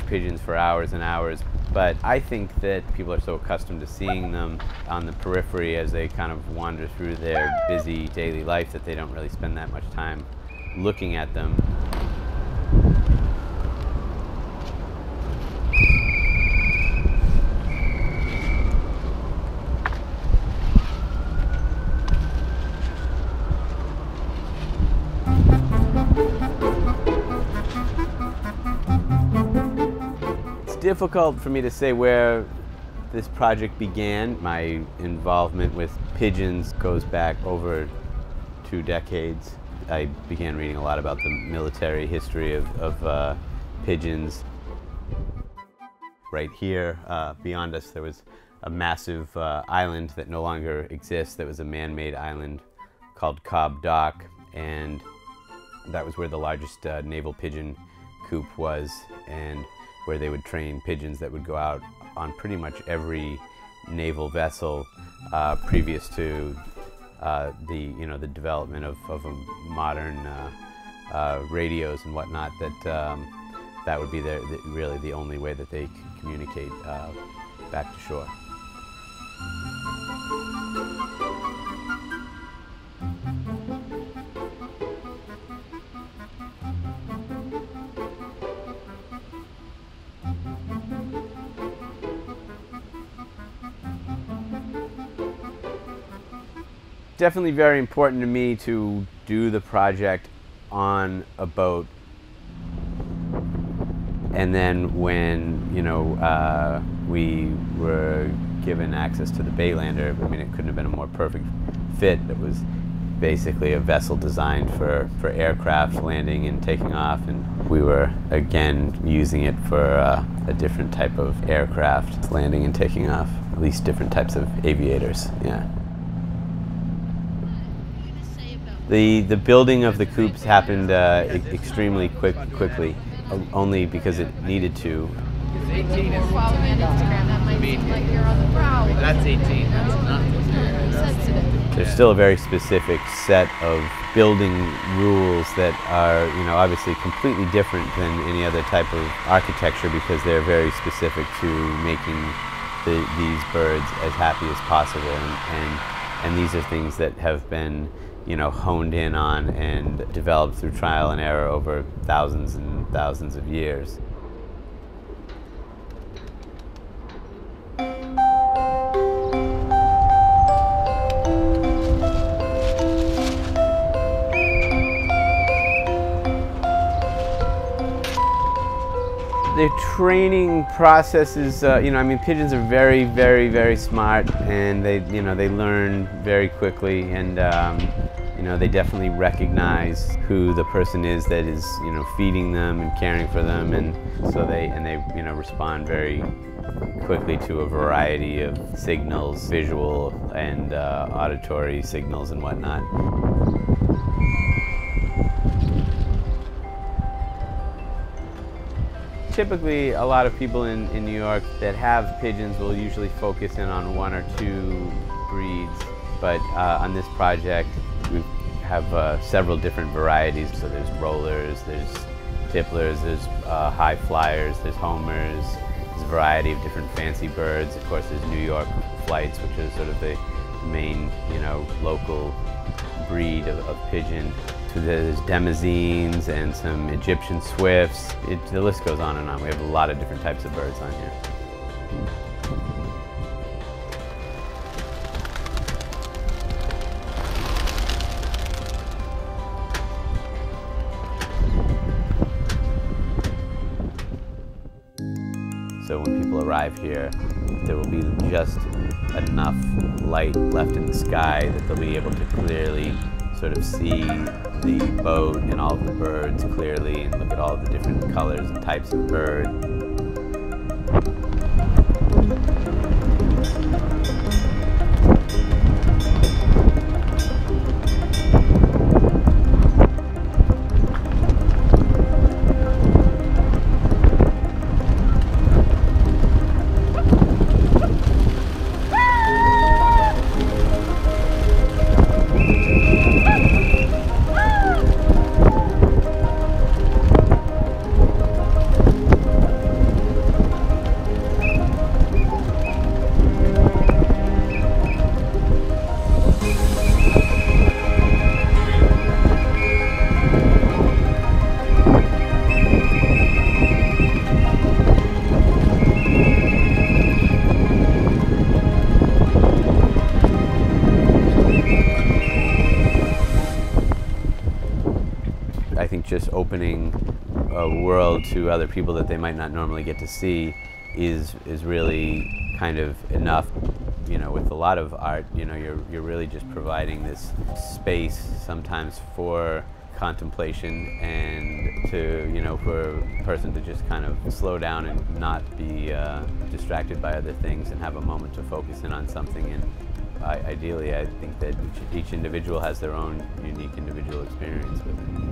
pigeons for hours and hours, but I think that people are so accustomed to seeing them on the periphery as they kind of wander through their busy daily life that they don't really spend that much time looking at them. Difficult for me to say where this project began. My involvement with pigeons goes back over 2 decades. I began reading a lot about the military history of pigeons. Right here, beyond us, there was a massive island that no longer exists. That was a man-made island called Cobb Dock, and that was where the largest naval pigeon coop was, and where they would train pigeons that would go out on pretty much every naval vessel previous to the development of modern radios and whatnot. That would be really the only way that they could communicate back to shore. Definitely very important to me to do the project on a boat, and then when we were given access to the Baylander, I mean, it couldn't have been a more perfect fit. It was basically a vessel designed for aircraft landing and taking off, and we were again using it for a different type of aircraft landing and taking off, at least different types of aviators. Yeah. The building of the coops happened extremely quickly, only because it needed to. It's 18 is following on Instagram. That might seem like you're on the prowl. That's 18. That's not sensitive. There's still a very specific set of building rules that are, obviously completely different than any other type of architecture, because they're very specific to making these birds as happy as possible, and these are things that have been honed in on and developed through trial and error over thousands and thousands of years. The training process is, pigeons are very, very, very smart, and they learn very quickly, and they definitely recognize who the person is that is, feeding them and caring for them, and so they respond very quickly to a variety of signals, visual and auditory signals and whatnot. Typically, a lot of people in New York that have pigeons will usually focus in on 1 or 2 breeds, but on this project we have several different varieties. So there's rollers, there's tipplers, there's high flyers, there's homers, there's a variety of different fancy birds. Of course, there's New York flights, which is sort of the main, local breed of pigeon. So there's Demosines and some Egyptian swifts. The list goes on and on. We have a lot of different types of birds on here. So when people arrive here, there will be just enough light left in the sky that they'll be able to clearly sort of see the boat and all of the birds clearly, and look at all of the different colors and types of bird. I think just opening a world to other people that they might not normally get to see is really kind of enough. You know, with a lot of art, you know, you're really just providing this space sometimes for contemplation and to, you know, for a person to just kind of slow down and not be distracted by other things and have a moment to focus in on something. And ideally, I think that each individual has their own unique individual experience with it.